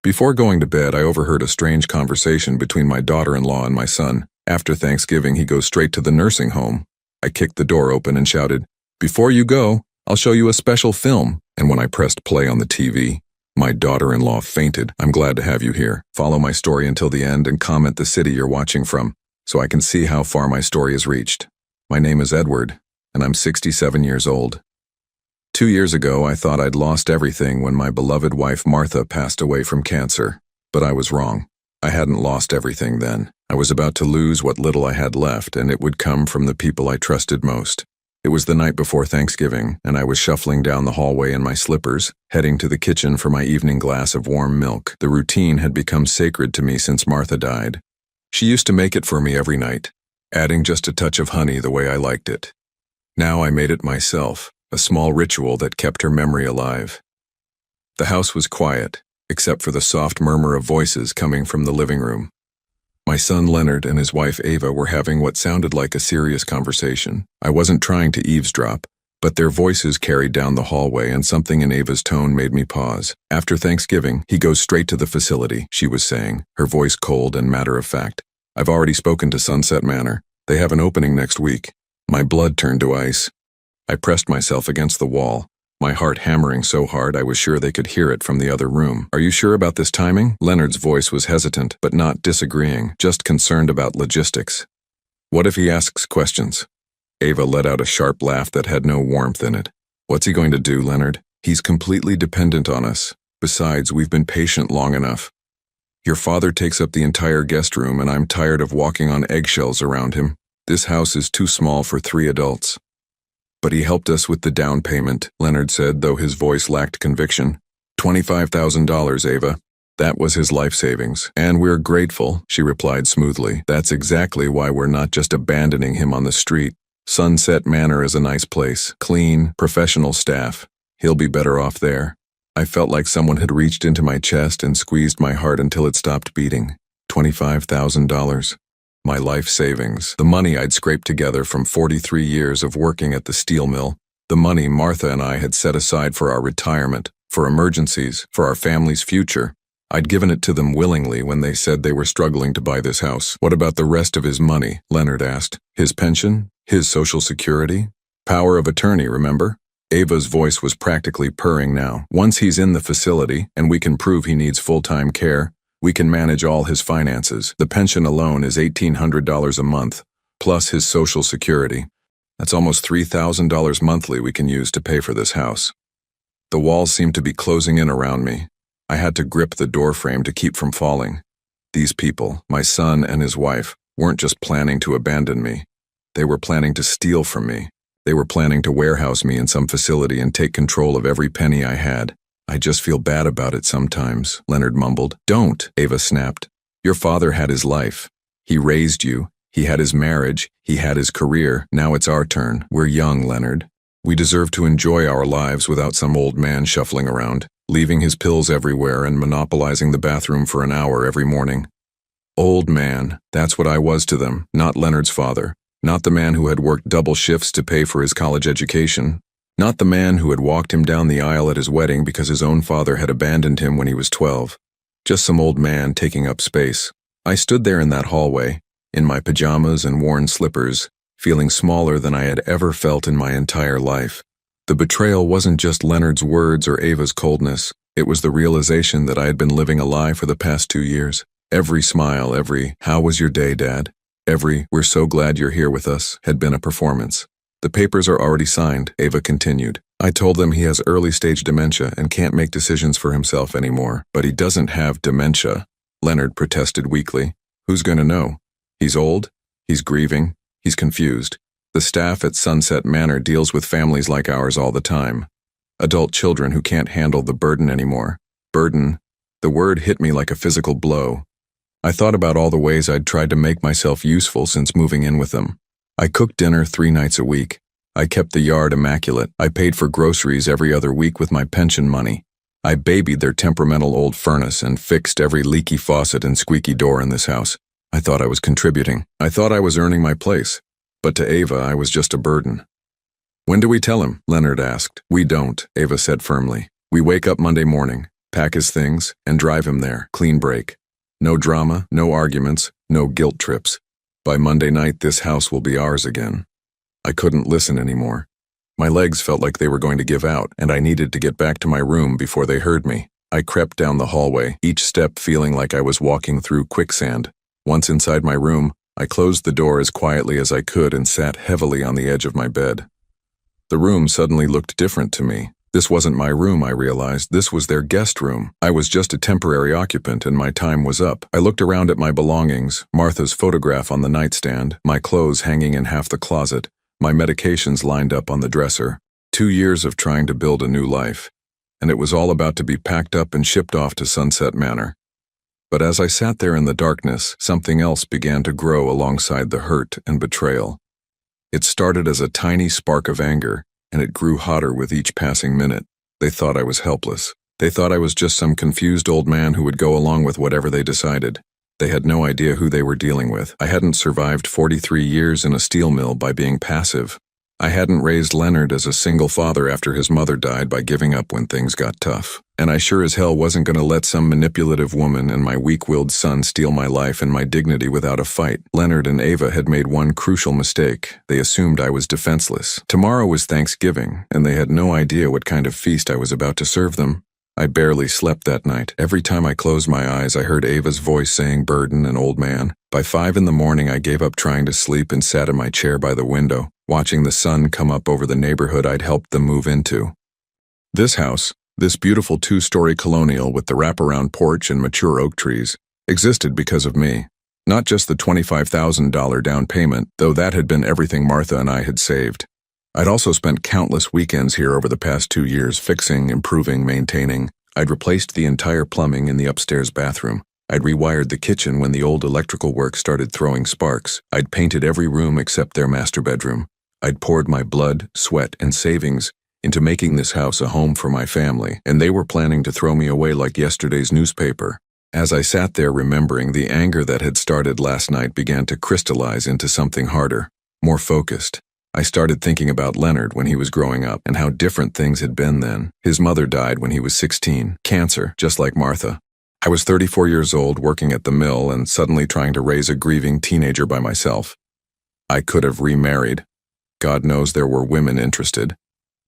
Before going to bed, I overheard a strange conversation between my daughter-in-law and my son. After Thanksgiving, he goes straight to the nursing home. I kicked the door open and shouted, "Before you go, I'll show you a special film." And when I pressed play on the TV, my daughter-in-law fainted. "I'm glad to have you here. Follow my story until the end and comment the city you're watching from, so I can see how far my story has reached. My name is Edward, and I'm 67 years old. 2 years ago, I thought I'd lost everything when my beloved wife Martha passed away from cancer. But I was wrong. I hadn't lost everything then. I was about to lose what little I had left, and it would come from the people I trusted most. It was the night before Thanksgiving, and I was shuffling down the hallway in my slippers, heading to the kitchen for my evening glass of warm milk. The routine had become sacred to me since Martha died. She used to make it for me every night, adding just a touch of honey the way I liked it. Now I made it myself, a small ritual that kept her memory alive. The house was quiet, except for the soft murmur of voices coming from the living room. My son Leonard and his wife Ava were having what sounded like a serious conversation. I wasn't trying to eavesdrop, but their voices carried down the hallway, and something in Ava's tone made me pause. "After Thanksgiving, he goes straight to the facility," she was saying, her voice cold and matter-of-fact. "I've already spoken to Sunset Manor. They have an opening next week." My blood turned to ice. I pressed myself against the wall, my heart hammering so hard I was sure they could hear it from the other room. "Are you sure about this timing?" Leonard's voice was hesitant, but not disagreeing, just concerned about logistics. "What if he asks questions?" Ava let out a sharp laugh that had no warmth in it. "What's he going to do, Leonard? He's completely dependent on us. Besides, we've been patient long enough. Your father takes up the entire guest room, and I'm tired of walking on eggshells around him. This house is too small for 3 adults. But he helped us with the down payment," Leonard said, though his voice lacked conviction. $25,000, Ava. That was his life savings. "And we're grateful," she replied smoothly. "That's exactly why we're not just abandoning him on the street. Sunset Manor is a nice place, clean, professional staff. He'll be better off there." I felt like someone had reached into my chest and squeezed my heart until it stopped beating. $25,000. My life savings, the money I'd scraped together from 43 years of working at the steel mill, the money Martha and I had set aside for our retirement, for emergencies, for our family's future. I'd given it to them willingly when they said they were struggling to buy this house. "What about the rest of his money?" Leonard asked. "His pension? His Social Security? Power of attorney, remember?" Ava's voice was practically purring now. "Once he's in the facility, and we can prove he needs full-time care, we can manage all his finances. The pension alone is $1,800 a month, plus his Social Security. That's almost $3,000 monthly we can use to pay for this house." The walls seemed to be closing in around me. I had to grip the doorframe to keep from falling. These people, my son and his wife, weren't just planning to abandon me. They were planning to steal from me. They were planning to warehouse me in some facility and take control of every penny I had. "I just feel bad about it sometimes," Leonard mumbled. "Don't," Ava snapped. "Your father had his life. He raised you. He had his marriage. He had his career. Now it's our turn. We're young, Leonard. We deserve to enjoy our lives without some old man shuffling around, leaving his pills everywhere and monopolizing the bathroom for an hour every morning." Old man, that's what I was to them, not Leonard's father. Not the man who had worked double shifts to pay for his college education. Not the man who had walked him down the aisle at his wedding because his own father had abandoned him when he was 12. Just some old man taking up space. I stood there in that hallway, in my pajamas and worn slippers, feeling smaller than I had ever felt in my entire life. The betrayal wasn't just Leonard's words or Ava's coldness. It was the realization that I had been living a lie for the past 2 years. Every smile, every "How was your day, Dad?" every "We're so glad you're here with us" had been a performance. "The papers are already signed," Ava continued. "I told them he has early-stage dementia and can't make decisions for himself anymore." "But he doesn't have dementia," Leonard protested weakly. "Who's going to know? He's old, he's grieving, he's confused. The staff at Sunset Manor deals with families like ours all the time. Adult children who can't handle the burden anymore." Burden. The word hit me like a physical blow. I thought about all the ways I'd tried to make myself useful since moving in with them. I cooked dinner 3 nights a week. I kept the yard immaculate. I paid for groceries every other week with my pension money. I babied their temperamental old furnace and fixed every leaky faucet and squeaky door in this house. I thought I was contributing. I thought I was earning my place. But to Ava, I was just a burden. "When do we tell him?" Leonard asked. "We don't," Ava said firmly. "We wake up Monday morning. pack his things, and drive him there, clean break. No drama, no arguments, no guilt trips. By Monday night, this house will be ours again. I couldn't listen anymore. My legs felt like they were going to give out, and I needed to get back to my room before they heard me. I crept down the hallway, each step feeling like I was walking through quicksand. Once inside my room, I closed the door as quietly as I could and sat heavily on the edge of my bed. The room suddenly looked different to me. This wasn't my room, I realized. This was their guest room. I was just a temporary occupant and my time was up. I looked around at my belongings, Martha's photograph on the nightstand, my clothes hanging in half the closet, my medications lined up on the dresser. 2 years of trying to build a new life, and it was all about to be packed up and shipped off to Sunset Manor. But as I sat there in the darkness, something else began to grow alongside the hurt and betrayal. It started as a tiny spark of anger, and it grew hotter with each passing minute. They thought I was helpless. They thought I was just some confused old man who would go along with whatever they decided. They had no idea who they were dealing with. I hadn't survived 43 years in a steel mill by being passive. I hadn't raised Leonard as a single father after his mother died by giving up when things got tough. And I sure as hell wasn't going to let some manipulative woman and my weak-willed son steal my life and my dignity without a fight. Leonard and Ava had made one crucial mistake. They assumed I was defenseless. Tomorrow was Thanksgiving, and they had no idea what kind of feast I was about to serve them. I barely slept that night. Every time I closed my eyes, I heard Ava's voice saying burden and old man. By 5 in the morning, I gave up trying to sleep and sat in my chair by the window, watching the sun come up over the neighborhood I'd helped them move into. This house, this beautiful 2-story colonial with the wraparound porch and mature oak trees, existed because of me. Not just the $25,000 down payment, though that had been everything Martha and I had saved. I'd also spent countless weekends here over the past 2 years fixing, improving, maintaining. I'd replaced the entire plumbing in the upstairs bathroom. I'd rewired the kitchen when the old electrical work started throwing sparks. I'd painted every room except their master bedroom. I'd poured my blood, sweat, and savings into making this house a home for my family, and they were planning to throw me away like yesterday's newspaper. As I sat there remembering, the anger that had started last night began to crystallize into something harder, more focused. I started thinking about Leonard when he was growing up and how different things had been then. His mother died when he was 16, cancer, just like Martha. I was 34 years old working at the mill and suddenly trying to raise a grieving teenager by myself. I could have remarried. God knows there were women interested.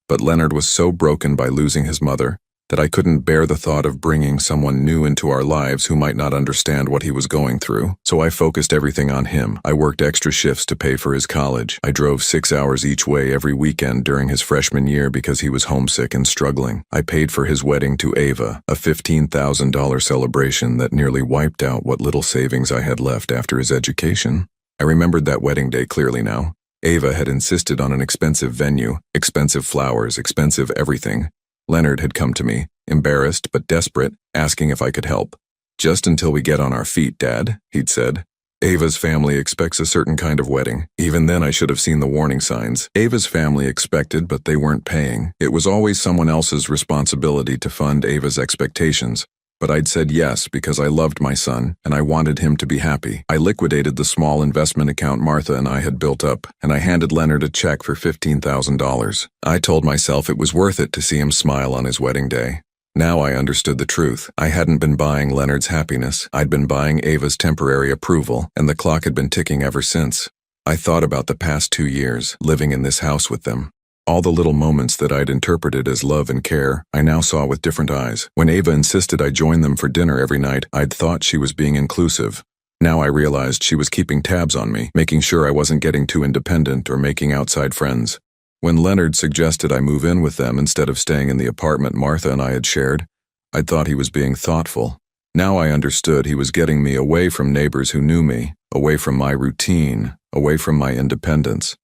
But Leonard was so broken by losing his mother that I couldn't bear the thought of bringing someone new into our lives who might not understand what he was going through. So I focused everything on him. I worked extra shifts to pay for his college. I drove 6 hours each way every weekend during his freshman year because he was homesick and struggling. I paid for his wedding to Ava, a $15,000 celebration that nearly wiped out what little savings I had left after his education. I remembered that wedding day clearly now. Ava had insisted on an expensive venue, expensive flowers, expensive everything. Leonard had come to me, embarrassed but desperate, asking if I could help. "Just until we get on our feet, Dad," he'd said. "Ava's family expects a certain kind of wedding." Even then I should have seen the warning signs. Ava's family expected, but they weren't paying. It was always someone else's responsibility to fund Ava's expectations. But I'd said yes because I loved my son, and I wanted him to be happy. I liquidated the small investment account Martha and I had built up, and I handed Leonard a check for $15,000. I told myself it was worth it to see him smile on his wedding day. Now I understood the truth. I hadn't been buying Leonard's happiness. I'd been buying Ava's temporary approval, and the clock had been ticking ever since. I thought about the past 2 years, living in this house with them. All the little moments that I'd interpreted as love and care, I now saw with different eyes. When Ava insisted I join them for dinner every night, I'd thought she was being inclusive. Now I realized she was keeping tabs on me, making sure I wasn't getting too independent or making outside friends. When Leonard suggested I move in with them instead of staying in the apartment Martha and I had shared, I thought he was being thoughtful. Now I understood he was getting me away from neighbors who knew me, away from my routine, away from my independence.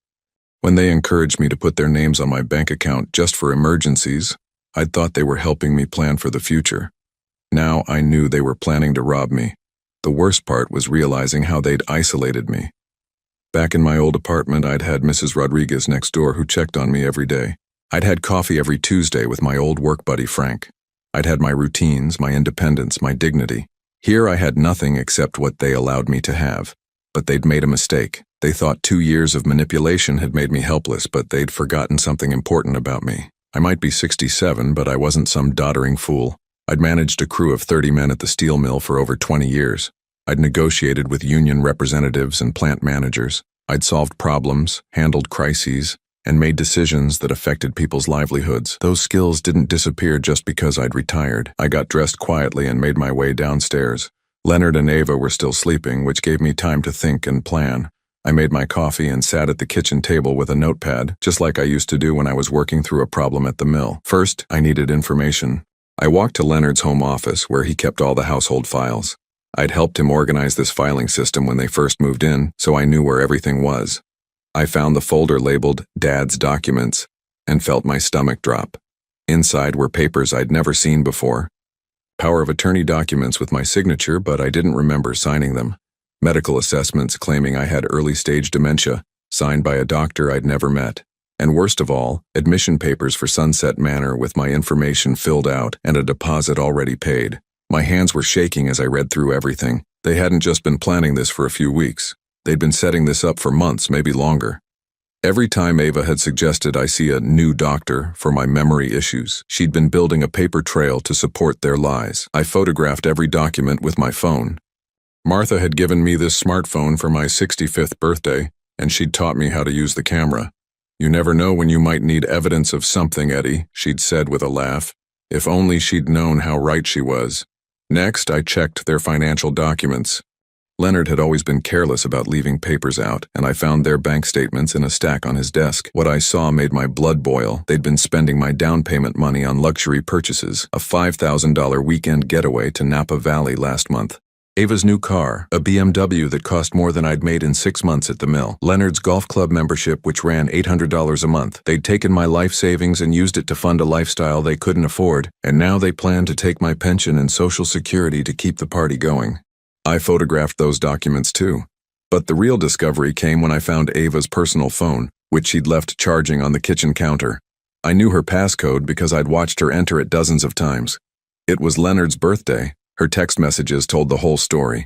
When they encouraged me to put their names on my bank account just for emergencies, I'd thought they were helping me plan for the future. Now I knew they were planning to rob me. The worst part was realizing how they'd isolated me. Back in my old apartment, I'd had Mrs. Rodriguez next door who checked on me every day. I'd had coffee every Tuesday with my old work buddy Frank. I'd had my routines, my independence, my dignity. Here I had nothing except what they allowed me to have. But they'd made a mistake. They thought 2 years of manipulation had made me helpless, but they'd forgotten something important about me. I might be 67, but I wasn't some doddering fool. I'd managed a crew of 30 men at the steel mill for over 20 years. I'd negotiated with union representatives and plant managers. I'd solved problems, handled crises, and made decisions that affected people's livelihoods. Those skills didn't disappear just because I'd retired. I got dressed quietly and made my way downstairs. Leonard and Ava were still sleeping, which gave me time to think and plan. I made my coffee and sat at the kitchen table with a notepad, just like I used to do when I was working through a problem at the mill. First, I needed information. I walked to Leonard's home office, where he kept all the household files. I'd helped him organize this filing system when they first moved in, so I knew where everything was. I found the folder labeled Dad's Documents and felt my stomach drop. Inside were papers I'd never seen before. Power of attorney documents with my signature, but I didn't remember signing them. Medical assessments claiming I had early-stage dementia, signed by a doctor I'd never met. And worst of all, admission papers for Sunset Manor with my information filled out and a deposit already paid. My hands were shaking as I read through everything. They hadn't just been planning this for a few weeks. They'd been setting this up for months, maybe longer. Every time Ava had suggested I see a new doctor for my memory issues, she'd been building a paper trail to support their lies. I photographed every document with my phone. Martha had given me this smartphone for my 65th birthday, and she'd taught me how to use the camera. "You never know when you might need evidence of something, Eddie," she'd said with a laugh. If only she'd known how right she was. Next, I checked their financial documents. Leonard had always been careless about leaving papers out, and I found their bank statements in a stack on his desk. What I saw made my blood boil. They'd been spending my down payment money on luxury purchases, a $5,000 weekend getaway to Napa Valley last month. Ava's new car, a BMW that cost more than I'd made in 6 months at the mill. Leonard's golf club membership, which ran $800 a month. They'd taken my life savings and used it to fund a lifestyle they couldn't afford, and now they planned to take my pension and Social Security to keep the party going. I photographed those documents too. But the real discovery came when I found Ava's personal phone, which she'd left charging on the kitchen counter. I knew her passcode because I'd watched her enter it dozens of times. It was Leonard's birthday. Her text messages told the whole story.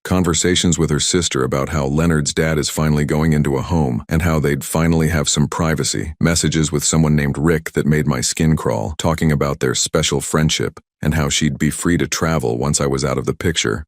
Conversations with her sister about how Leonard's dad is finally going into a home and how they'd finally have some privacy. Messages with someone named Rick that made my skin crawl, talking about their special friendship and how she'd be free to travel once I was out of the picture.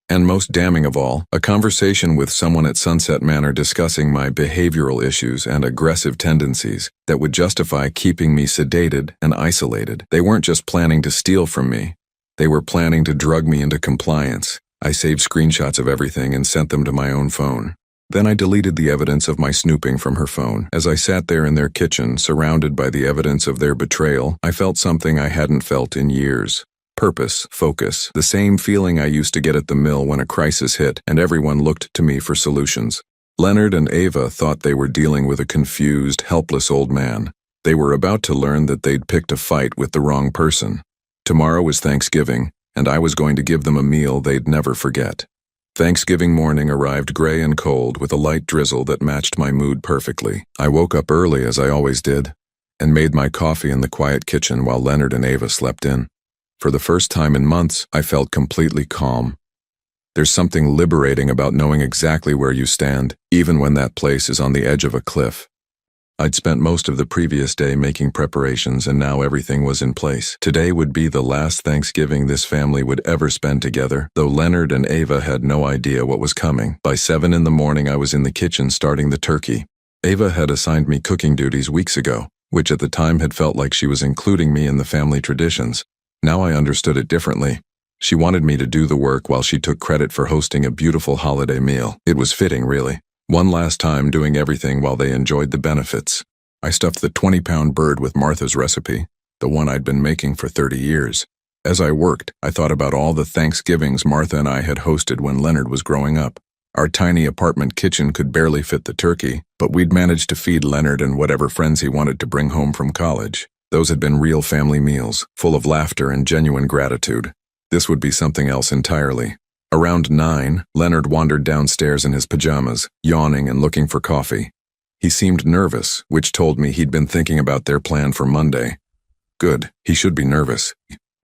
And most damning of all, a conversation with someone at Sunset Manor discussing my behavioral issues and aggressive tendencies that would justify keeping me sedated and isolated. They weren't just planning to steal from me. They were planning to drug me into compliance. I saved screenshots of everything and sent them to my own phone. Then I deleted the evidence of my snooping from her phone. As I sat there in their kitchen, surrounded by the evidence of their betrayal, I felt something I hadn't felt in years. Purpose, focus, the same feeling I used to get at the mill when a crisis hit and everyone looked to me for solutions. Leonard and Ava thought they were dealing with a confused, helpless old man. They were about to learn that they'd picked a fight with the wrong person. Tomorrow was Thanksgiving, and I was going to give them a meal they'd never forget. Thanksgiving morning arrived gray and cold with a light drizzle that matched my mood perfectly. I woke up early, as I always did, and made my coffee in the quiet kitchen while Leonard and Ava slept in. For the first time in months, I felt completely calm. There's something liberating about knowing exactly where you stand, even when that place is on the edge of a cliff. I'd spent most of the previous day making preparations, and now everything was in place. Today would be the last Thanksgiving this family would ever spend together, though Leonard and Ava had no idea what was coming. By 7 in the morning, I was in the kitchen starting the turkey. Ava had assigned me cooking duties weeks ago, which at the time had felt like she was including me in the family traditions. Now I understood it differently. She wanted me to do the work while she took credit for hosting a beautiful holiday meal. It was fitting, really. One last time doing everything while they enjoyed the benefits. I stuffed the 20-pound bird with Martha's recipe, the one I'd been making for 30 years. As I worked, I thought about all the Thanksgivings Martha and I had hosted when Leonard was growing up. Our tiny apartment kitchen could barely fit the turkey, but we'd managed to feed Leonard and whatever friends he wanted to bring home from college. Those had been real family meals, full of laughter and genuine gratitude. This would be something else entirely. Around 9, Leonard wandered downstairs in his pajamas, yawning and looking for coffee. He seemed nervous, which told me he'd been thinking about their plan for Monday. Good, he should be nervous.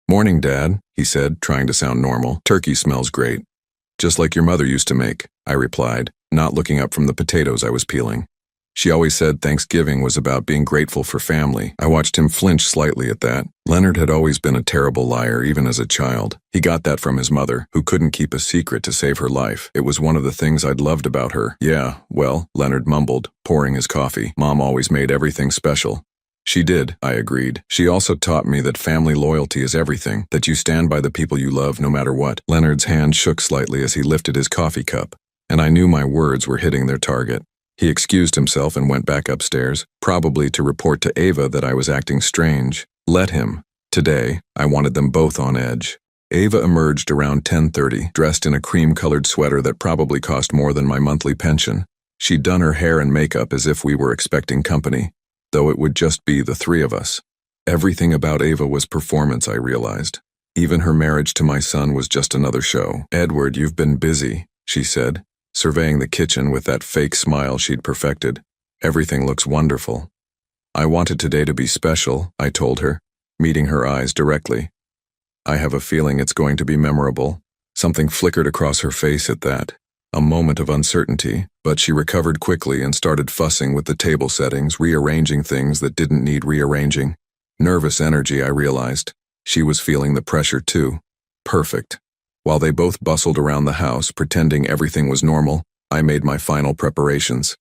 "Morning, Dad," he said, trying to sound normal. "Turkey smells great." "Just like your mother used to make," I replied, not looking up from the potatoes I was peeling. She always said Thanksgiving was about being grateful for family. I watched him flinch slightly at that. Leonard had always been a terrible liar, even as a child. He got that from his mother, who couldn't keep a secret to save her life. It was one of the things I'd loved about her. Yeah, well, Leonard mumbled, pouring his coffee. Mom always made everything special. She did, I agreed. She also taught me that family loyalty is everything, that you stand by the people you love no matter what. Leonard's hand shook slightly as he lifted his coffee cup, and I knew my words were hitting their target. He excused himself and went back upstairs, probably to report to Ava that I was acting strange. Let him. Today, I wanted them both on edge. Ava emerged around 10:30, dressed in a cream-colored sweater that probably cost more than my monthly pension. She'd done her hair and makeup as if we were expecting company, though it would just be the three of us. Everything about Ava was performance, I realized. Even her marriage to my son was just another show. "Edward, you've been busy," she said, surveying the kitchen with that fake smile she'd perfected. "Everything looks wonderful." "I wanted today to be special," I told her, meeting her eyes directly. "I have a feeling it's going to be memorable." Something flickered across her face at that. A moment of uncertainty, but she recovered quickly and started fussing with the table settings, rearranging things that didn't need rearranging. Nervous energy, I realized. She was feeling the pressure too. Perfect. While they both bustled around the house, pretending everything was normal, I made my final preparations.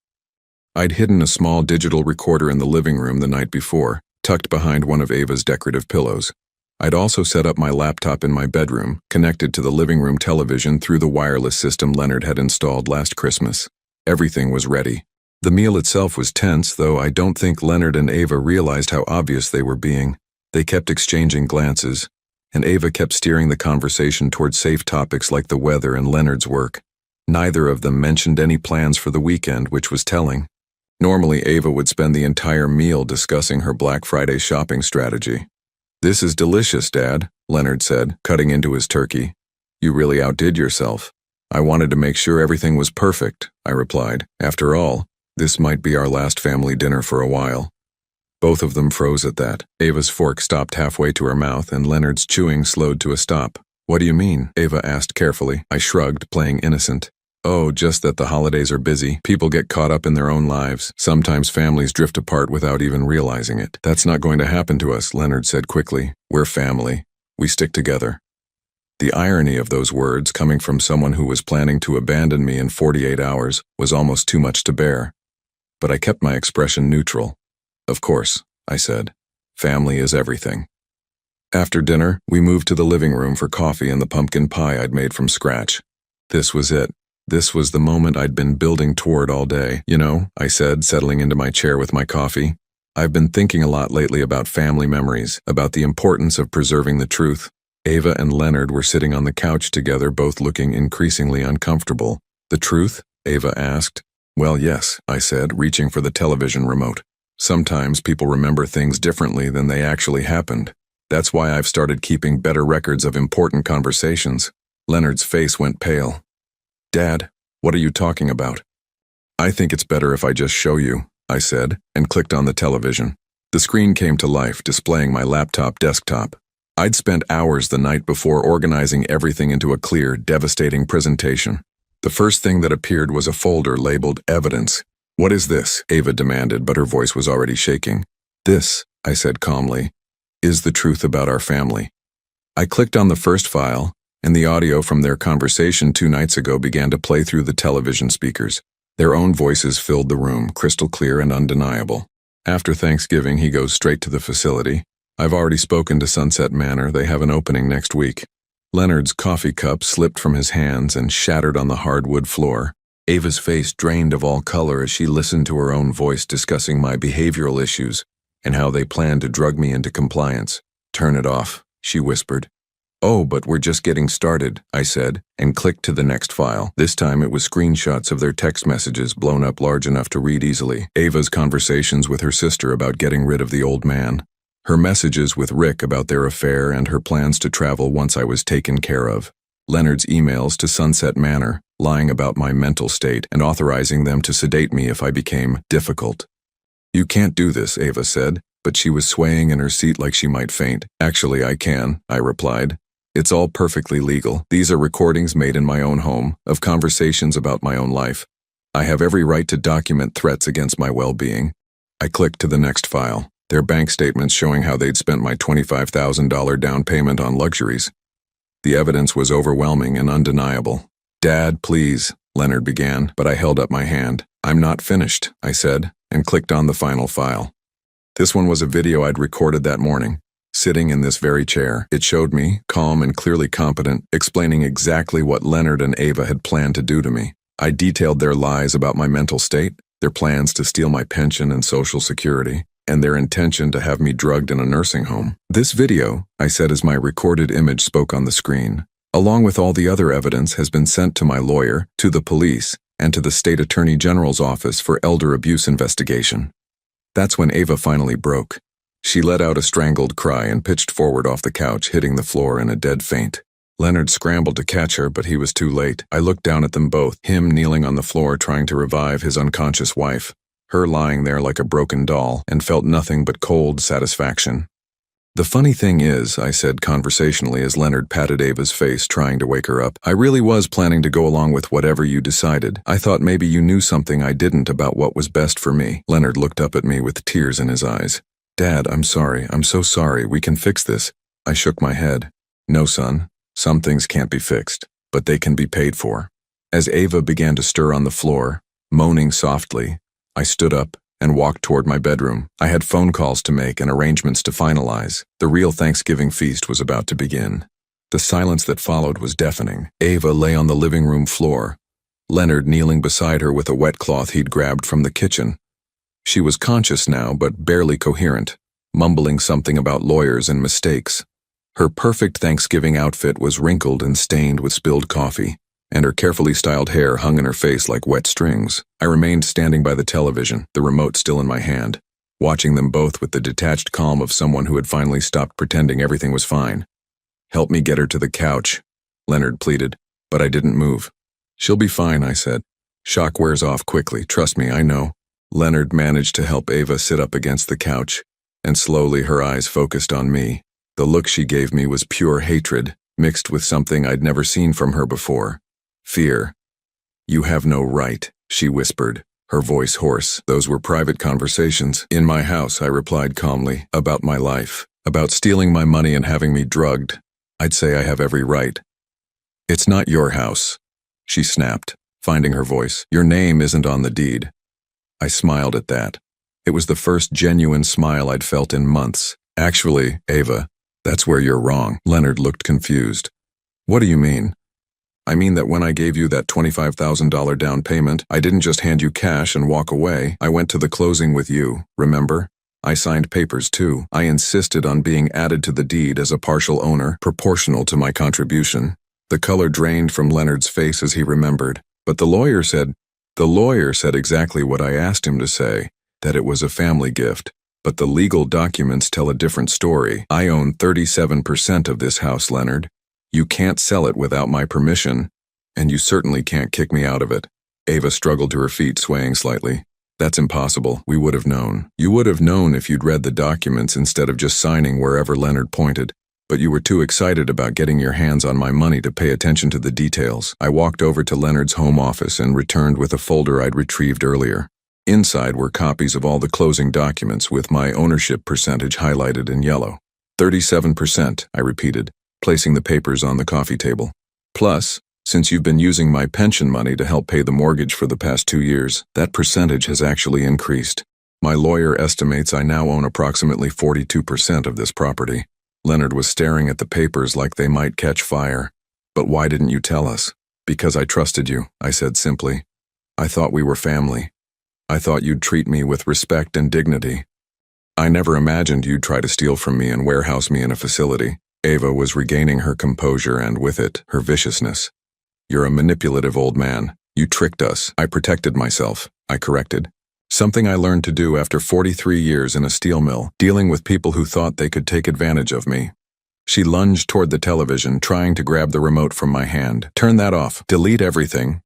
I'd hidden a small digital recorder in the living room the night before, tucked behind one of Ava's decorative pillows. I'd also set up my laptop in my bedroom, connected to the living room television through the wireless system Leonard had installed last Christmas. Everything was ready. The meal itself was tense, though I don't think Leonard and Ava realized how obvious they were being. They kept exchanging glances, and Ava kept steering the conversation toward safe topics like the weather and Leonard's work. Neither of them mentioned any plans for the weekend, which was telling. Normally, Ava would spend the entire meal discussing her Black Friday shopping strategy. "This is delicious, Dad," Leonard said, cutting into his turkey. "You really outdid yourself." "I wanted to make sure everything was perfect," I replied. "After all, this might be our last family dinner for a while." Both of them froze at that. Ava's fork stopped halfway to her mouth, and Leonard's chewing slowed to a stop. "What do you mean?" Ava asked carefully. I shrugged, playing innocent. "Oh, just that the holidays are busy. People get caught up in their own lives. Sometimes families drift apart without even realizing it." "That's not going to happen to us," Leonard said quickly. "We're family. We stick together." The irony of those words, coming from someone who was planning to abandon me in 48 hours, was almost too much to bear. But I kept my expression neutral. "Of course," I said. "Family is everything." After dinner, we moved to the living room for coffee and the pumpkin pie I'd made from scratch. This was it. This was the moment I'd been building toward all day. "You know," I said, settling into my chair with my coffee, "I've been thinking a lot lately about family memories, about the importance of preserving the truth." Ava and Leonard were sitting on the couch together, both looking increasingly uncomfortable. "The truth?" Ava asked. "Well, yes," I said, reaching for the television remote. "Sometimes people remember things differently than they actually happened. That's why I've started keeping better records of important conversations." Leonard's face went pale. "Dad, what are you talking about?" "I think it's better if I just show you," I said, and clicked on the television. The screen came to life, displaying my laptop desktop. I'd spent hours the night before organizing everything into a clear, devastating presentation. The first thing that appeared was a folder labeled Evidence. "What is this?" Ava demanded, but her voice was already shaking. "This," I said calmly, "is the truth about our family." I clicked on the first file, and the audio from their conversation 2 nights ago began to play through the television speakers. Their own voices filled the room, crystal clear and undeniable. "After Thanksgiving, he goes straight to the facility. I've already spoken to Sunset Manor. They have an opening next week." Leonard's coffee cup slipped from his hands and shattered on the hardwood floor. Ava's face drained of all color as she listened to her own voice discussing my behavioral issues and how they planned to drug me into compliance. "Turn it off," she whispered. "Oh, but we're just getting started," I said, and clicked to the next file. This time it was screenshots of their text messages blown up large enough to read easily. Ava's conversations with her sister about getting rid of the old man. Her messages with Rick about their affair and her plans to travel once I was taken care of. Leonard's emails to Sunset Manor, lying about my mental state and authorizing them to sedate me if I became difficult. "You can't do this," Ava said, but she was swaying in her seat like she might faint. "Actually, I can," I replied. "It's all perfectly legal. These are recordings made in my own home, of conversations about my own life. I have every right to document threats against my well-being. I clicked to the next file, their bank statements showing how they'd spent my $25,000 down payment on luxuries. The evidence was overwhelming and undeniable. "Dad, please," Leonard began, but I held up my hand. "I'm not finished," I said, and clicked on the final file. This one was a video I'd recorded that morning. Sitting in this very chair, it showed me, calm and clearly competent, explaining exactly what Leonard and Ava had planned to do to me. I detailed their lies about my mental state, their plans to steal my pension and Social Security, and their intention to have me drugged in a nursing home. "This video," I said as my recorded image spoke on the screen, "along with all the other evidence, has been sent to my lawyer, to the police, and to the State Attorney General's office for elder abuse investigation." That's when Ava finally broke. She let out a strangled cry and pitched forward off the couch, hitting the floor in a dead faint. Leonard scrambled to catch her, but he was too late. I looked down at them both, him kneeling on the floor trying to revive his unconscious wife, her lying there like a broken doll, and felt nothing but cold satisfaction. "The funny thing is," I said conversationally as Leonard patted Ava's face trying to wake her up, "I really was planning to go along with whatever you decided. I thought maybe you knew something I didn't about what was best for me." Leonard looked up at me with tears in his eyes. "Dad, I'm sorry. I'm so sorry. We can fix this." I shook my head. "No, son. Some things can't be fixed, but they can be paid for." As Ava began to stir on the floor, moaning softly, I stood up and walked toward my bedroom. I had phone calls to make and arrangements to finalize. The real Thanksgiving feast was about to begin. The silence that followed was deafening. Ava lay on the living room floor, Leonard kneeling beside her with a wet cloth he'd grabbed from the kitchen. She was conscious now, but barely coherent, mumbling something about lawyers and mistakes. Her perfect Thanksgiving outfit was wrinkled and stained with spilled coffee, and her carefully styled hair hung in her face like wet strings. I remained standing by the television, the remote still in my hand, watching them both with the detached calm of someone who had finally stopped pretending everything was fine. "Help me get her to the couch," Leonard pleaded, but I didn't move. "She'll be fine," I said. "Shock wears off quickly, trust me, I know." Leonard managed to help Ava sit up against the couch, and slowly her eyes focused on me. The look she gave me was pure hatred, mixed with something I'd never seen from her before. Fear. "You have no right," she whispered, her voice hoarse. "Those were private conversations. In my house," I replied calmly, "about my life, about stealing my money and having me drugged. I'd say I have every right." "It's not your house," she snapped, finding her voice. "Your name isn't on the deed." I smiled at that. It was the first genuine smile I'd felt in months. "Actually, Ava, that's where you're wrong." Leonard looked confused. "What do you mean?" "I mean that when I gave you that $25,000 down payment, I didn't just hand you cash and walk away. I went to the closing with you, remember? I signed papers too. I insisted on being added to the deed as a partial owner, proportional to my contribution." The color drained from Leonard's face as he remembered. "But the lawyer said exactly what I asked him to say, that it was a family gift. But the legal documents tell a different story. I own 37% of this house, Leonard. You can't sell it without my permission, and you certainly can't kick me out of it." Ava struggled to her feet, swaying slightly. "That's impossible. We would have known. You would have known if you'd read the documents instead of just signing wherever Leonard pointed. But you were too excited about getting your hands on my money to pay attention to the details." I walked over to Leonard's home office and returned with a folder I'd retrieved earlier. Inside were copies of all the closing documents with my ownership percentage highlighted in yellow. 37%, I repeated, placing the papers on the coffee table. "Plus, since you've been using my pension money to help pay the mortgage for the past 2 years, that percentage has actually increased. My lawyer estimates I now own approximately 42% of this property." Leonard was staring at the papers like they might catch fire. "But why didn't you tell us?" "Because I trusted you," I said simply. "I thought we were family. I thought you'd treat me with respect and dignity. I never imagined you'd try to steal from me and warehouse me in a facility." Ava was regaining her composure and, with it, her viciousness. "You're a manipulative old man. You tricked us." "I protected myself," I corrected. "Something I learned to do after 43 years in a steel mill, dealing with people who thought they could take advantage of me." She lunged toward the television, trying to grab the remote from my hand. "Turn that off. Delete everything."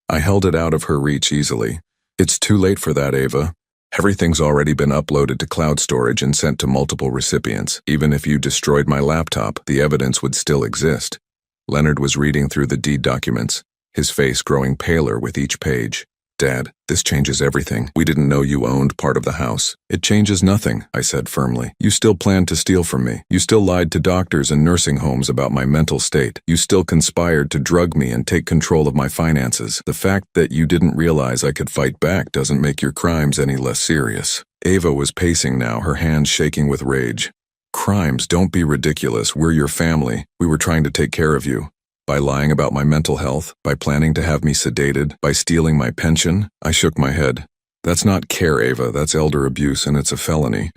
I held it out of her reach easily. "It's too late for that, Ava. Everything's already been uploaded to cloud storage and sent to multiple recipients. Even if you destroyed my laptop, the evidence would still exist." Leonard was reading through the deed documents, his face growing paler with each page. Dad, this changes everything. We didn't know you owned part of the house. It changes nothing, I said firmly. You still planned to steal from me. You still lied to doctors and nursing homes about my mental state. You still conspired to drug me and take control of my finances. The fact that you didn't realize I could fight back doesn't make your crimes any less serious. Ava was pacing now, her hands shaking with rage. Crimes, don't be ridiculous. We're your family. We were trying to take care of you. By lying about my mental health, by planning to have me sedated, by stealing my pension, I shook my head. That's not care, Ava, that's elder abuse and it's a felony.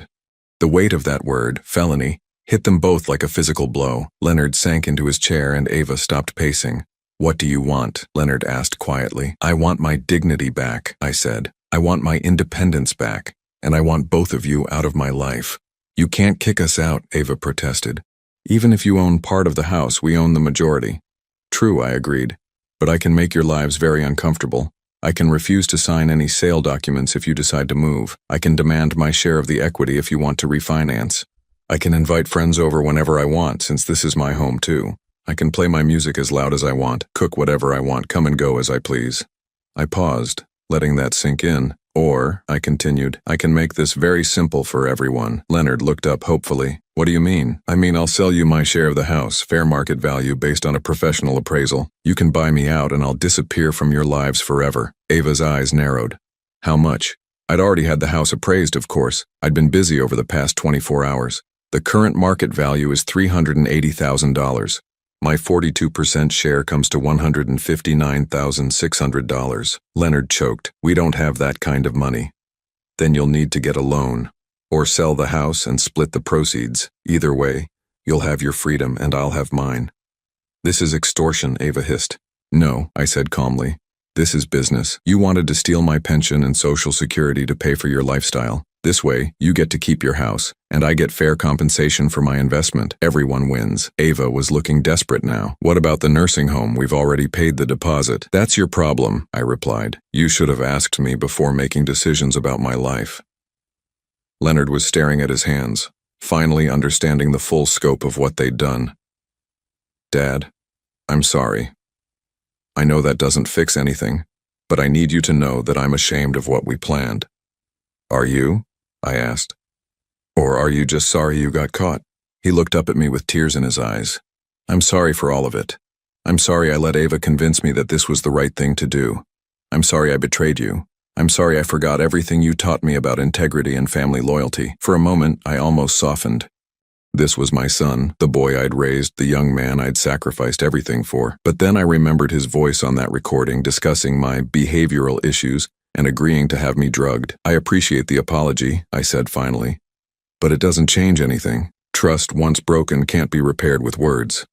The weight of that word, felony, hit them both like a physical blow. Leonard sank into his chair and Ava stopped pacing. What do you want? Leonard asked quietly. I want my dignity back, I said. I want my independence back, and I want both of you out of my life. You can't kick us out, Ava protested. Even if you own part of the house, we own the majority. True, I agreed, but I can make your lives very uncomfortable. I can refuse to sign any sale documents if you decide to move. I can demand my share of the equity if you want to refinance. I can invite friends over whenever I want, since this is my home too. I can play my music as loud as I want, cook whatever I want, come and go as I please. I paused, letting that sink in. Or, I continued, I can make this very simple for everyone. Leonard looked up hopefully. What do you mean? I mean, I'll sell you my share of the house, fair market value based on a professional appraisal. You can buy me out and I'll disappear from your lives forever. Ava's eyes narrowed. How much? I'd already had the house appraised, of course. I'd been busy over the past 24 hours. The current market value is $380,000. My 42% share comes to $159,600. Leonard choked. We don't have that kind of money. Then you'll need to get a loan. Or sell the house and split the proceeds. Either way, you'll have your freedom and I'll have mine. This is extortion, Ava hissed. No, I said calmly. This is business. You wanted to steal my pension and Social Security to pay for your lifestyle. This way, you get to keep your house, and I get fair compensation for my investment. Everyone wins. Ava was looking desperate now. What about the nursing home? We've already paid the deposit. That's your problem, I replied. You should have asked me before making decisions about my life. Leonard was staring at his hands, finally understanding the full scope of what they'd done. Dad, I'm sorry. I know that doesn't fix anything, but I need you to know that I'm ashamed of what we planned. Are you? I asked. Or are you just sorry you got caught? He looked up at me with tears in his eyes. I'm sorry for all of it. I'm sorry I let Ava convince me that this was the right thing to do. I'm sorry I betrayed you. I'm sorry I forgot everything you taught me about integrity and family loyalty. For a moment, I almost softened. This was my son, the boy I'd raised, the young man I'd sacrificed everything for. But then I remembered his voice on that recording discussing my behavioral issues and agreeing to have me drugged. I appreciate the apology, I said finally. But it doesn't change anything. Trust once broken can't be repaired with words.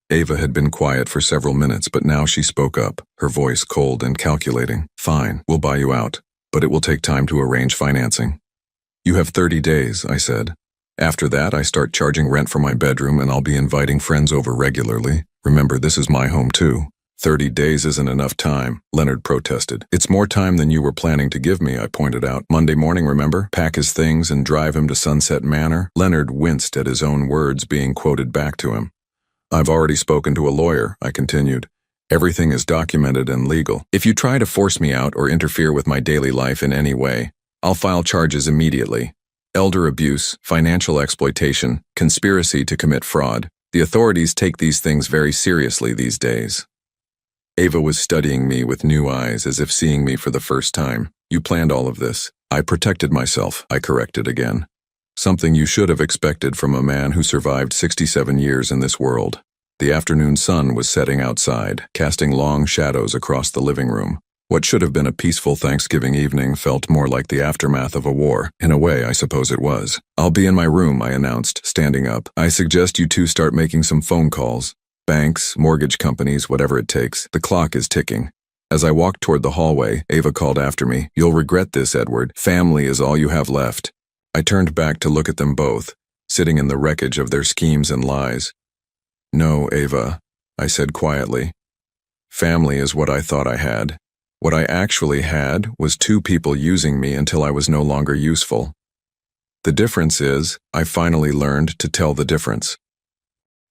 Ava had been quiet for several minutes, but now she spoke up, her voice cold and calculating. Fine, we'll buy you out, but it will take time to arrange financing. You have 30 days, I said. After that, I start charging rent for my bedroom and I'll be inviting friends over regularly. Remember, this is my home too. 30 days isn't enough time, Leonard protested. It's more time than you were planning to give me, I pointed out. Monday morning, remember? Pack his things and drive him to Sunset Manor. Leonard winced at his own words being quoted back to him. I've already spoken to a lawyer, I continued. Everything is documented and legal. If you try to force me out or interfere with my daily life in any way, I'll file charges immediately. Elder abuse, financial exploitation, conspiracy to commit fraud. The authorities take these things very seriously these days. Ava was studying me with new eyes as if seeing me for the first time. You planned all of this. I protected myself, I corrected again. Something you should have expected from a man who survived 67 years in this world. The afternoon sun was setting outside, casting long shadows across the living room. What should have been a peaceful Thanksgiving evening felt more like the aftermath of a war. In a way, I suppose it was. I'll be in my room, I announced, standing up. I suggest you two start making some phone calls. Banks, mortgage companies, whatever it takes. The clock is ticking. As I walked toward the hallway, Ava called after me. You'll regret this, Edward. Family is all you have left. I turned back to look at them both, sitting in the wreckage of their schemes and lies. No, Ava, I said quietly. Family is what I thought I had. What I actually had was two people using me until I was no longer useful. The difference is, I finally learned to tell the difference.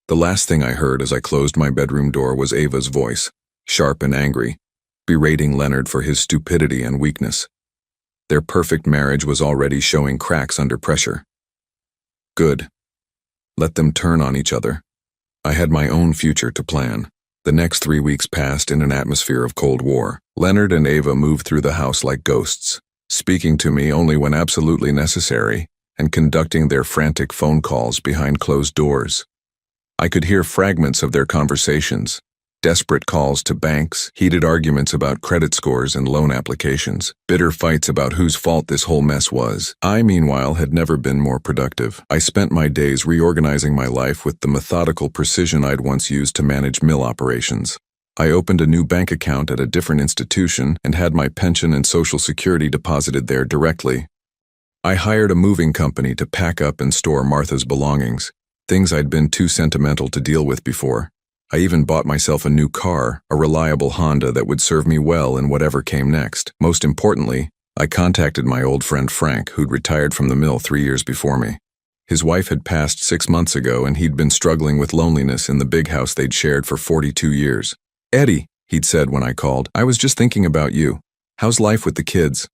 The last thing I heard as I closed my bedroom door was Ava's voice, sharp and angry. berating Leonard for his stupidity and weakness. Their perfect marriage was already showing cracks under pressure. Good. Let them turn on each other. I had my own future to plan. The next 3 weeks passed in an atmosphere of Cold War. Leonard and Ava moved through the house like ghosts, speaking to me only when absolutely necessary, and conducting their frantic phone calls behind closed doors. I could hear fragments of their conversations, desperate calls to banks, heated arguments about credit scores and loan applications, bitter fights about whose fault this whole mess was. I, meanwhile, had never been more productive. I spent my days reorganizing my life with the methodical precision I'd once used to manage mill operations. I opened a new bank account at a different institution and had my pension and Social Security deposited there directly. I hired a moving company to pack up and store Martha's belongings, things I'd been too sentimental to deal with before. I even bought myself a new car, a reliable Honda that would serve me well in whatever came next. Most importantly, I contacted my old friend Frank, who'd retired from the mill 3 years before me. His wife had passed 6 months ago, and he'd been struggling with loneliness in the big house they'd shared for 42 years. "Eddie," he'd said when I called, "I was just thinking about you. How's life with the kids?"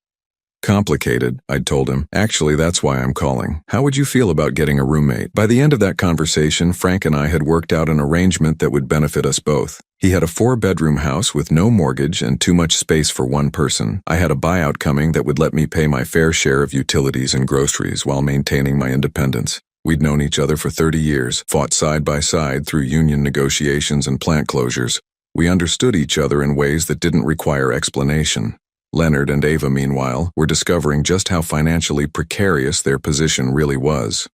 "Complicated," I'd told him. "Actually, that's why I'm calling. How would you feel about getting a roommate?" By the end of that conversation, Frank and I had worked out an arrangement that would benefit us both. He had a 4-bedroom house with no mortgage and too much space for one person. I had a buyout coming that would let me pay my fair share of utilities and groceries while maintaining my independence. We'd known each other for 30 years, fought side by side through union negotiations and plant closures. We understood each other in ways that didn't require explanation. Leonard and Ava, meanwhile, were discovering just how financially precarious their position really was.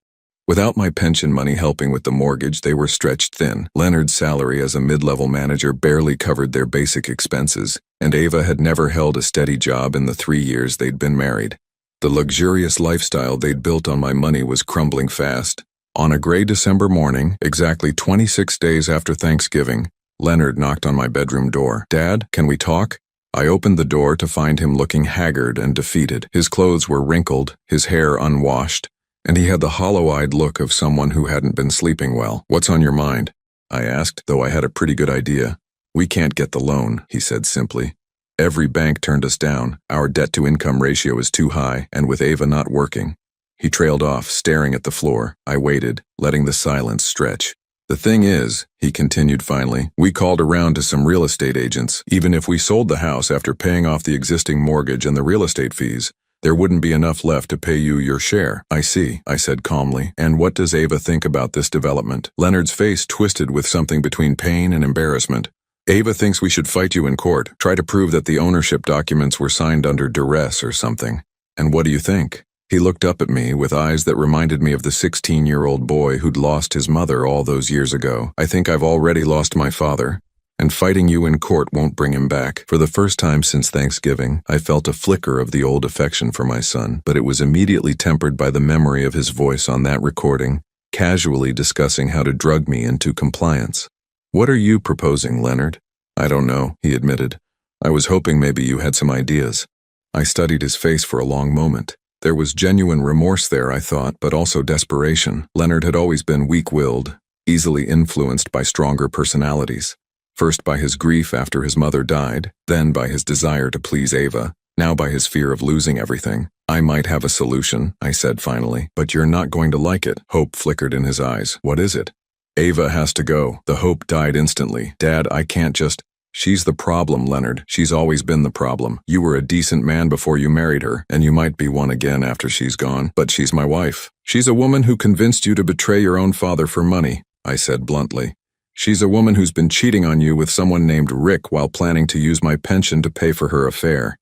Without my pension money helping with the mortgage, they were stretched thin. Leonard's salary as a mid-level manager barely covered their basic expenses, and Ava had never held a steady job in the 3 years they'd been married. The luxurious lifestyle they'd built on my money was crumbling fast. On a gray December morning, exactly 26 days after Thanksgiving, Leonard knocked on my bedroom door. "Dad, can we talk?" I opened the door to find him looking haggard and defeated. His clothes were wrinkled, his hair unwashed, and he had the hollow-eyed look of someone who hadn't been sleeping well. "What's on your mind?" I asked, though I had a pretty good idea. "We can't get the loan," he said simply. "Every bank turned us down. Our debt-to-income ratio is too high, and with Ava not working." He trailed off, staring at the floor. I waited, letting the silence stretch. "The thing is," he continued finally, "we called around to some real estate agents. Even if we sold the house after paying off the existing mortgage and the real estate fees, there wouldn't be enough left to pay you your share." "I see," I said calmly. "And what does Ava think about this development?" Leonard's face twisted with something between pain and embarrassment. "Ava thinks we should fight you in court, try to prove that the ownership documents were signed under duress or something." "And what do you think?" He looked up at me with eyes that reminded me of the 16-year-old boy who'd lost his mother all those years ago. "I think I've already lost my father, and fighting you in court won't bring him back." For the first time since Thanksgiving, I felt a flicker of the old affection for my son, but it was immediately tempered by the memory of his voice on that recording, casually discussing how to drug me into compliance. "What are you proposing, Leonard?" "I don't know," he admitted. "I was hoping maybe you had some ideas." I studied his face for a long moment. There was genuine remorse there, I thought, but also desperation. Leonard had always been weak-willed, easily influenced by stronger personalities. First by his grief after his mother died, then by his desire to please Ava, now by his fear of losing everything. "I might have a solution," I said finally, "but you're not going to like it." Hope flickered in his eyes. "What is it?" "Ava has to go." The hope died instantly. "Dad, I can't just—" "She's the problem, Leonard. She's always been the problem. You were a decent man before you married her, and you might be one again after she's gone, but she's my wife. She's a woman who convinced you to betray your own father for money," I said bluntly. "She's a woman who's been cheating on you with someone named Rick while planning to use my pension to pay for her affair."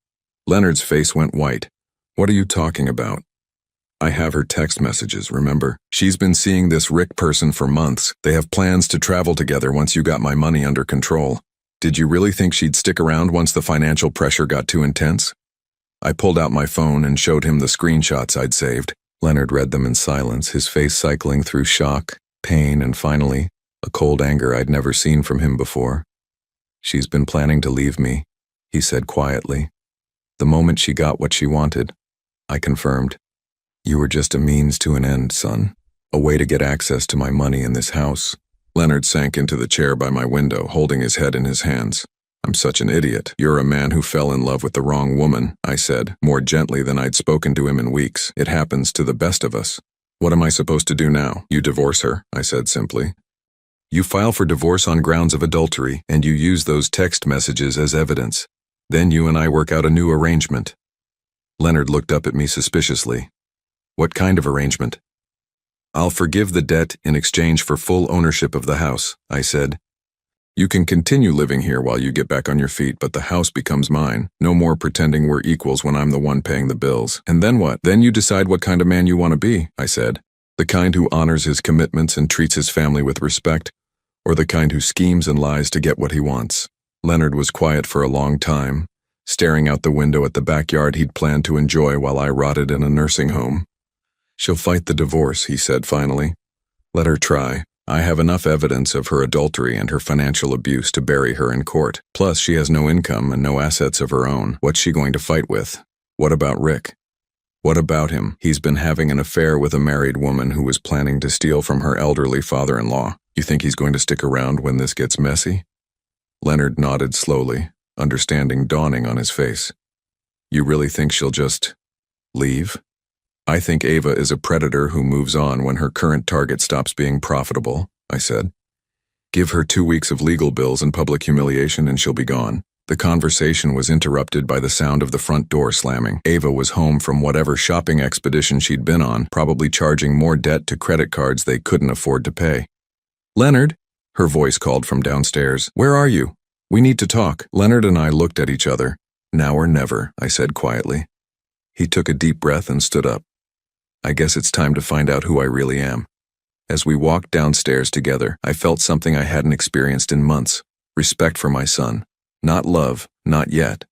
Leonard's face went white. "What are you talking about?" "I have her text messages, remember? She's been seeing this Rick person for months. They have plans to travel together once you got my money under control. Did you really think she'd stick around once the financial pressure got too intense?" I pulled out my phone and showed him the screenshots I'd saved. Leonard read them in silence, his face cycling through shock, pain, and finally, a cold anger I'd never seen from him before. "She's been planning to leave me," he said quietly. "The moment she got what she wanted." I confirmed. "You were just a means to an end, son. A way to get access to my money in this house." Leonard sank into the chair by my window, holding his head in his hands. I'm such an idiot. You're a man who fell in love with the wrong woman, I said, more gently than I'd spoken to him in weeks. It happens to the best of us. What am I supposed to do now? You divorce her, I said simply. You file for divorce on grounds of adultery, and you use those text messages as evidence. Then you and I work out a new arrangement. Leonard looked up at me suspiciously. What kind of arrangement? I'll forgive the debt in exchange for full ownership of the house, I said. You can continue living here while you get back on your feet, but the house becomes mine. No more pretending we're equals when I'm the one paying the bills. And then what? Then you decide what kind of man you want to be, I said. The kind who honors his commitments and treats his family with respect, or the kind who schemes and lies to get what he wants. Leonard was quiet for a long time, staring out the window at the backyard he'd planned to enjoy while I rotted in a nursing home. She'll fight the divorce, he said finally. Let her try. I have enough evidence of her adultery and her financial abuse to bury her in court. Plus, she has no income and no assets of her own. What's she going to fight with? What about Rick? What about him? He's been having an affair with a married woman who was planning to steal from her elderly father-in-law. You think he's going to stick around when this gets messy? Leonard nodded slowly, understanding dawning on his face. You really think she'll just leave? I think Ava is a predator who moves on when her current target stops being profitable, I said. Give her 2 weeks of legal bills and public humiliation and she'll be gone. The conversation was interrupted by the sound of the front door slamming. Ava was home from whatever shopping expedition she'd been on, probably charging more debt to credit cards they couldn't afford to pay. Leonard, her voice called from downstairs. Where are you? We need to talk. Leonard and I looked at each other. Now or never, I said quietly. He took a deep breath and stood up. I guess it's time to find out who I really am. As we walked downstairs together, I felt something I hadn't experienced in months. Respect for my son. Not love, not yet.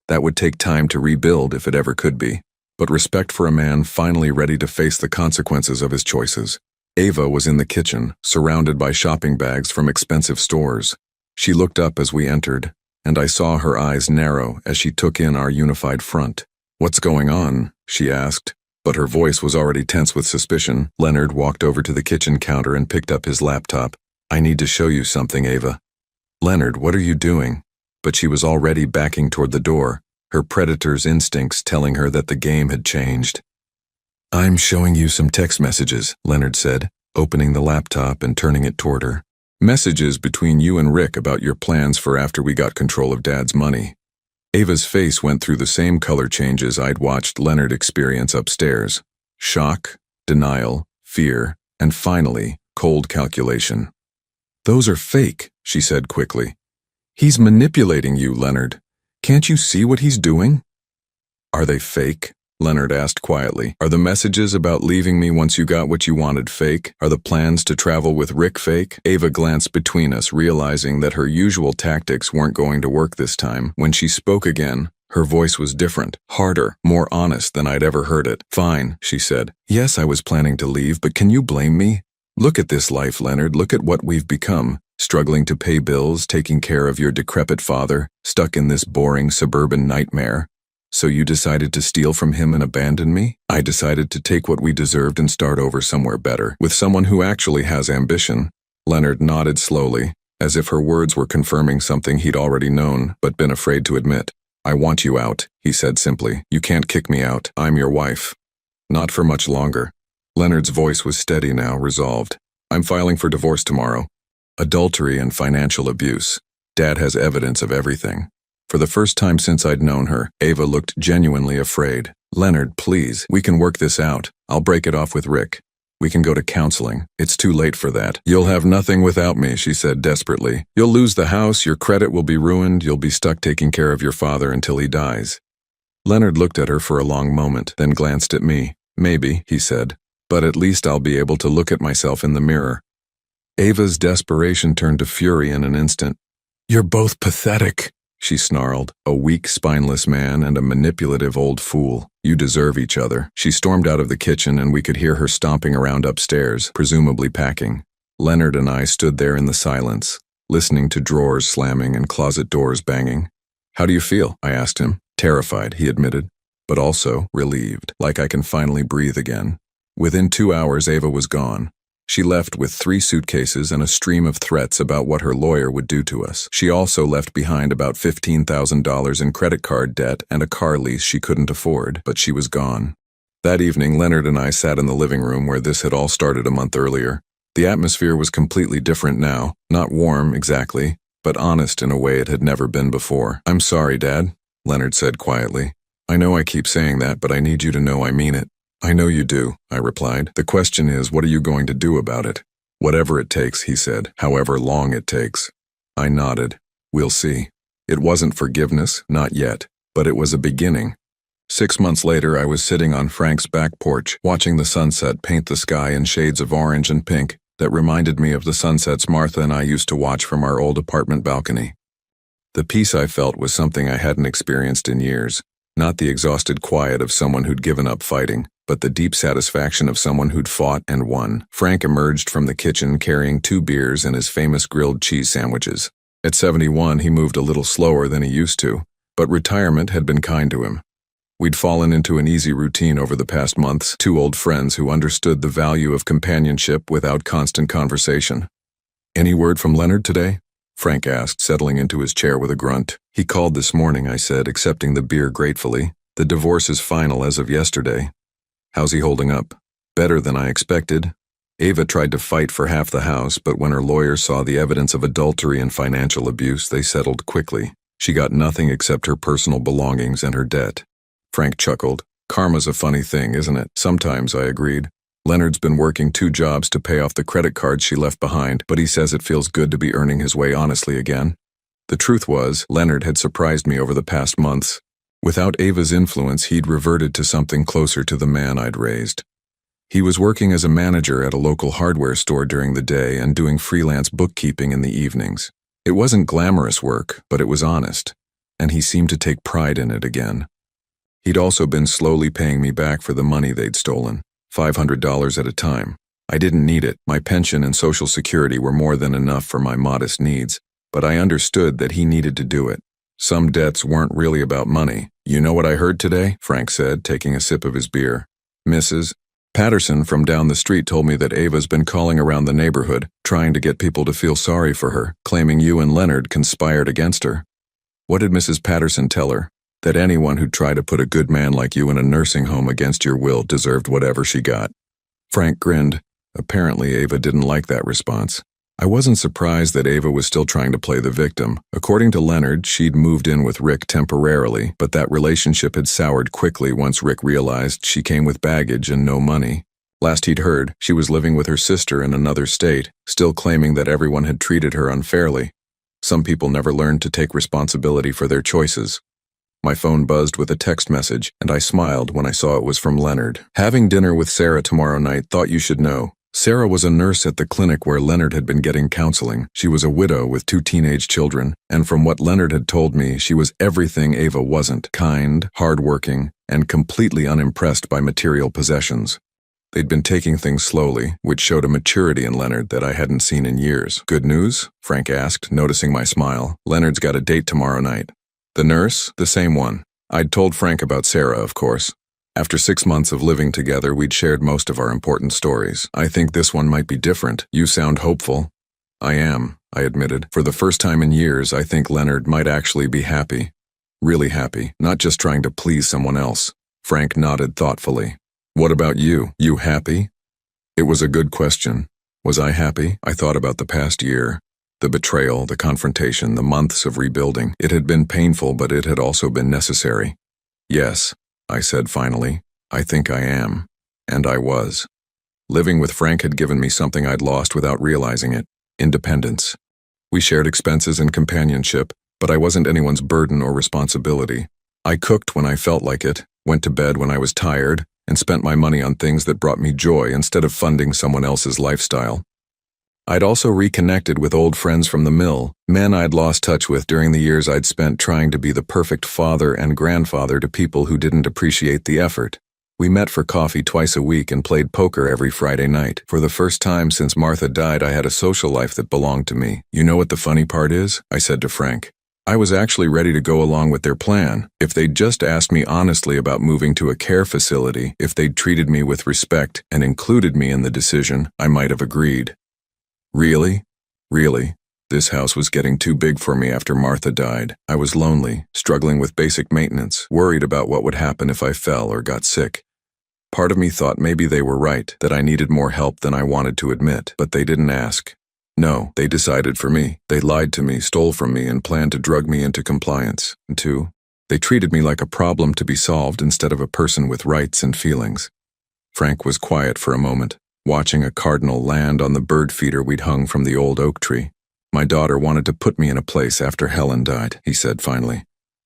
That would take time to rebuild if it ever could be. But respect for a man finally ready to face the consequences of his choices. Ava was in the kitchen, surrounded by shopping bags from expensive stores. She looked up as we entered, and I saw her eyes narrow as she took in our unified front. What's going on? She asked, but her voice was already tense with suspicion. Leonard walked over to the kitchen counter and picked up his laptop. I need to show you something, Ava. Leonard, what are you doing? But she was already backing toward the door, her predator's instincts telling her that the game had changed. I'm showing you some text messages, Leonard said, opening the laptop and turning it toward her. Messages between you and Rick about your plans for after we got control of Dad's money. Ava's face went through the same color changes I'd watched Leonard experience upstairs. Shock, denial, fear, and finally, cold calculation. Those are fake, she said quickly. He's manipulating you, Leonard. Can't you see what he's doing? Are they fake? Leonard asked quietly. Are the messages about leaving me once you got what you wanted fake? Are the plans to travel with Rick fake? Ava glanced between us, realizing that her usual tactics weren't going to work this time. When she spoke again, her voice was different, harder, more honest than I'd ever heard it. Fine, she said. Yes, I was planning to leave, but can you blame me? Look at this life, Leonard. Look at what we've become. Struggling to pay bills, taking care of your decrepit father, stuck in this boring suburban nightmare. So you decided to steal from him and abandon me? I decided to take what we deserved and start over somewhere better, with someone who actually has ambition. Leonard nodded slowly, as if her words were confirming something he'd already known, but been afraid to admit. I want you out, he said simply. You can't kick me out. I'm your wife. Not for much longer. Leonard's voice was steady now, resolved. I'm filing for divorce tomorrow. Adultery and financial abuse. Dad has evidence of everything. For the first time since I'd known her, Ava looked genuinely afraid. Leonard, please, we can work this out. I'll break it off with Rick. We can go to counseling. It's too late for that. You'll have nothing without me, she said desperately. You'll lose the house, your credit will be ruined, you'll be stuck taking care of your father until he dies. Leonard looked at her for a long moment, then glanced at me. Maybe, he said, but at least I'll be able to look at myself in the mirror. Ava's desperation turned to fury in an instant. You're both pathetic, she snarled. A weak, spineless man and a manipulative old fool. You deserve each other. She stormed out of the kitchen and we could hear her stomping around upstairs, presumably packing. Leonard and I stood there in the silence, listening to drawers slamming and closet doors banging. How do you feel? I asked him. Terrified, he admitted, but also relieved, like I can finally breathe again. Within 2 hours, Ava was gone. She left with 3 suitcases and a stream of threats about what her lawyer would do to us. She also left behind about $15,000 in credit card debt and a car lease she couldn't afford, but she was gone. That evening, Leonard and I sat in the living room where this had all started a month earlier. The atmosphere was completely different now, not warm exactly, but honest in a way it had never been before. "I'm sorry, Dad," Leonard said quietly. "I know I keep saying that, but I need you to know I mean it." "I know you do," I replied. "The question is, what are you going to do about it?" "Whatever it takes," he said, "however long it takes." I nodded. "We'll see." It wasn't forgiveness, not yet, but it was a beginning. 6 months later, I was sitting on Frank's back porch, watching the sunset paint the sky in shades of orange and pink that reminded me of the sunsets Martha and I used to watch from our old apartment balcony. The peace I felt was something I hadn't experienced in years, not the exhausted quiet of someone who'd given up fighting, but the deep satisfaction of someone who'd fought and won. Frank emerged from the kitchen carrying 2 beers and his famous grilled cheese sandwiches. At 71, he moved a little slower than he used to, but retirement had been kind to him. We'd fallen into an easy routine over the past months, 2 old friends who understood the value of companionship without constant conversation. "Any word from Leonard today?" Frank asked, settling into his chair with a grunt. "He called this morning," I said, accepting the beer gratefully. "The divorce is final as of yesterday." "How's he holding up?" "Better than I expected. Ava tried to fight for half the house, but when her lawyers saw the evidence of adultery and financial abuse, they settled quickly. She got nothing except her personal belongings and her debt." Frank chuckled. "Karma's a funny thing, isn't it?" "Sometimes," I agreed. "Leonard's been working 2 jobs to pay off the credit cards she left behind, but he says it feels good to be earning his way honestly again." The truth was, Leonard had surprised me over the past months. Without Ava's influence, he'd reverted to something closer to the man I'd raised. He was working as a manager at a local hardware store during the day and doing freelance bookkeeping in the evenings. It wasn't glamorous work, but it was honest, and he seemed to take pride in it again. He'd also been slowly paying me back for the money they'd stolen, $500 at a time. I didn't need it. My pension and Social Security were more than enough for my modest needs, but I understood that he needed to do it. Some debts weren't really about money. "You know what I heard today?" Frank said, taking a sip of his beer. "Mrs. Patterson from down the street told me that Ava's been calling around the neighborhood, trying to get people to feel sorry for her, claiming you and Leonard conspired against her." "What did Mrs. Patterson tell her?" "That anyone who'd try to put a good man like you in a nursing home against your will deserved whatever she got." Frank grinned. Apparently, Ava didn't like that response. I wasn't surprised that Ava was still trying to play the victim. According to Leonard, she'd moved in with Rick temporarily, but that relationship had soured quickly once Rick realized she came with baggage and no money. Last he'd heard, she was living with her sister in another state, still claiming that everyone had treated her unfairly. Some people never learned to take responsibility for their choices. My phone buzzed with a text message, and I smiled when I saw it was from Leonard. "Having dinner with Sarah tomorrow night, thought you should know." Sarah was a nurse at the clinic where Leonard had been getting counseling. She was a widow with 2 teenage children, and from what Leonard had told me, she was everything Ava wasn't: kind, hardworking, and completely unimpressed by material possessions. They'd been taking things slowly, which showed a maturity in Leonard that I hadn't seen in years. "Good news?" Frank asked, noticing my smile. "Leonard's got a date tomorrow night." "The nurse?" "The same one." I'd told Frank about Sarah, of course. After 6 months of living together, we'd shared most of our important stories. "I think this one might be different. You sound hopeful." "I am," I admitted. "For the first time in years, I think Leonard might actually be happy. Really happy, not just trying to please someone else." Frank nodded thoughtfully. "What about you? You happy?" It was a good question. Was I happy? I thought about the past year. The betrayal, the confrontation, the months of rebuilding. It had been painful, but it had also been necessary. "Yes," I said finally. "I think I am." And I was. Living with Frank had given me something I'd lost without realizing it: independence. We shared expenses and companionship, but I wasn't anyone's burden or responsibility. I cooked when I felt like it, went to bed when I was tired, and spent my money on things that brought me joy instead of funding someone else's lifestyle. I'd also reconnected with old friends from the mill, men I'd lost touch with during the years I'd spent trying to be the perfect father and grandfather to people who didn't appreciate the effort. We met for coffee twice a week and played poker every Friday night. For the first time since Martha died, I had a social life that belonged to me. "You know what the funny part is?" I said to Frank. I was actually ready to go along with their plan. If they'd just asked me honestly about moving to a care facility, if they'd treated me with respect and included me in the decision, I might have agreed. Really? Really? This house was getting too big for me after Martha died. I was lonely, struggling with basic maintenance, worried about what would happen if I fell or got sick. Part of me thought maybe they were right, that I needed more help than I wanted to admit, but they didn't ask. No, they decided for me. They lied to me, stole from me, and planned to drug me into compliance. And two, they treated me like a problem to be solved instead of a person with rights and feelings. Frank was quiet for a moment, watching a cardinal land on the bird feeder we'd hung from the old oak tree. My daughter wanted to put me in a place after Helen died, he said finally.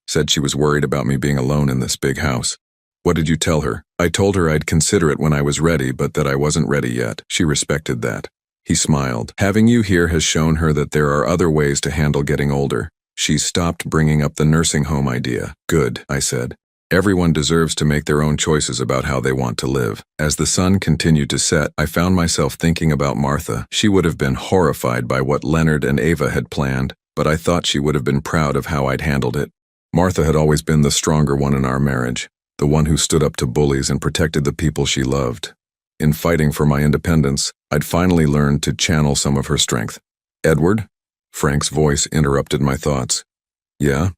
Said she was worried about me being alone in this big house. What did you tell her? I told her I'd consider it when I was ready, but that I wasn't ready yet. She respected that. He smiled. Having you here has shown her that there are other ways to handle getting older. She's stopped bringing up the nursing home idea. Good, I said. Everyone deserves to make their own choices about how they want to live. As the sun continued to set, I found myself thinking about Martha. She would have been horrified by what Leonard and Ava had planned, but I thought she would have been proud of how I'd handled it. Martha had always been the stronger one in our marriage, the one who stood up to bullies and protected the people she loved. In fighting for my independence, I'd finally learned to channel some of her strength. Edward? Frank's voice interrupted my thoughts. Yeah?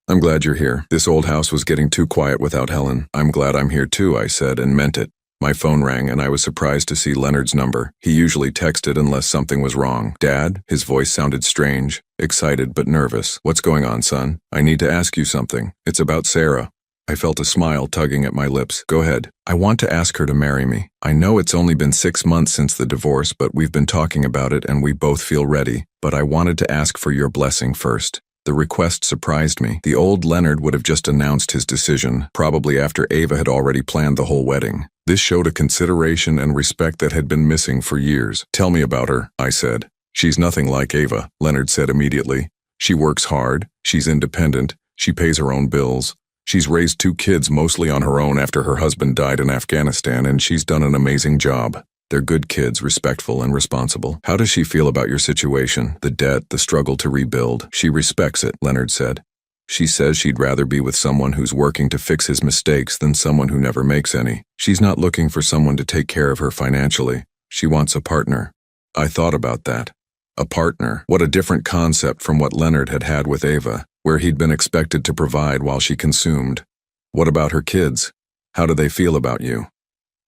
I'm glad you're here. This old house was getting too quiet without Helen. I'm glad I'm here too, I said, and meant it. My phone rang and I was surprised to see Leonard's number. He usually texted unless something was wrong. Dad? His voice sounded strange, excited but nervous. What's going on, son? I need to ask you something. It's about Sarah. I felt a smile tugging at my lips. Go ahead. I want to ask her to marry me. I know it's only been 6 months since the divorce, but we've been talking about it and we both feel ready. But I wanted to ask for your blessing first. The request surprised me. The old Leonard would have just announced his decision, probably after Ava had already planned the whole wedding. This showed a consideration and respect that had been missing for years. Tell me about her, I said. She's nothing like Ava, Leonard said immediately. She works hard, she's independent, she pays her own bills. She's raised 2 kids mostly on her own after her husband died in Afghanistan, and she's done an amazing job. They're good kids, respectful and responsible. How does she feel about your situation, the debt, the struggle to rebuild? She respects it, Leonard said. She says she'd rather be with someone who's working to fix his mistakes than someone who never makes any. She's not looking for someone to take care of her financially. She wants a partner. I thought about that. A partner. What a different concept from what Leonard had had with Ava, where he'd been expected to provide while she consumed. What about her kids? How do they feel about you?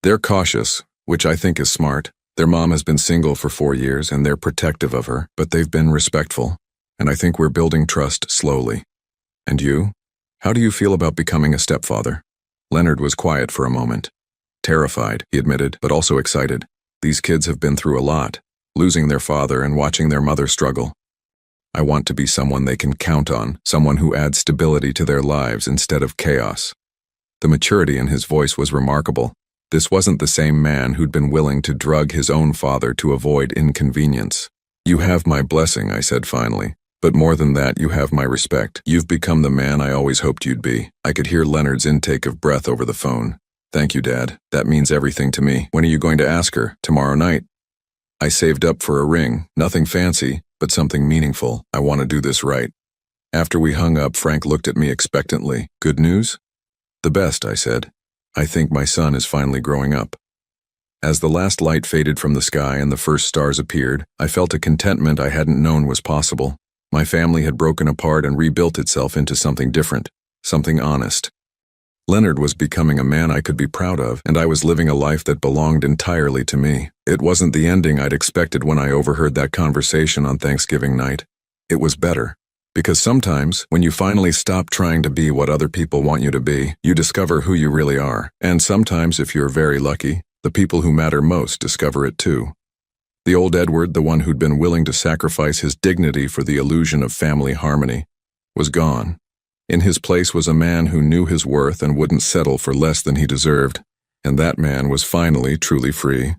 They're cautious, which I think is smart. Their mom has been single for 4 years and they're protective of her, but they've been respectful. And I think we're building trust slowly. And you? How do you feel about becoming a stepfather? Leonard was quiet for a moment. Terrified, he admitted, but also excited. These kids have been through a lot, losing their father and watching their mother struggle. I want to be someone they can count on, someone who adds stability to their lives instead of chaos. The maturity in his voice was remarkable. This wasn't the same man who'd been willing to drug his own father to avoid inconvenience. You have my blessing, I said finally. But more than that, you have my respect. You've become the man I always hoped you'd be. I could hear Leonard's intake of breath over the phone. Thank you, Dad. That means everything to me. When are you going to ask her? Tomorrow night? I saved up for a ring. Nothing fancy, but something meaningful. I want to do this right. After we hung up, Frank looked at me expectantly. Good news? The best, I said. I think my son is finally growing up. As the last light faded from the sky and the first stars appeared, I felt a contentment I hadn't known was possible. My family had broken apart and rebuilt itself into something different, something honest. Leonard was becoming a man I could be proud of, and I was living a life that belonged entirely to me. It wasn't the ending I'd expected when I overheard that conversation on Thanksgiving night. It was better. Because sometimes, when you finally stop trying to be what other people want you to be, you discover who you really are. And sometimes, if you're very lucky, the people who matter most discover it too. The old Edward, the one who'd been willing to sacrifice his dignity for the illusion of family harmony, was gone. In his place was a man who knew his worth and wouldn't settle for less than he deserved, and that man was finally truly free.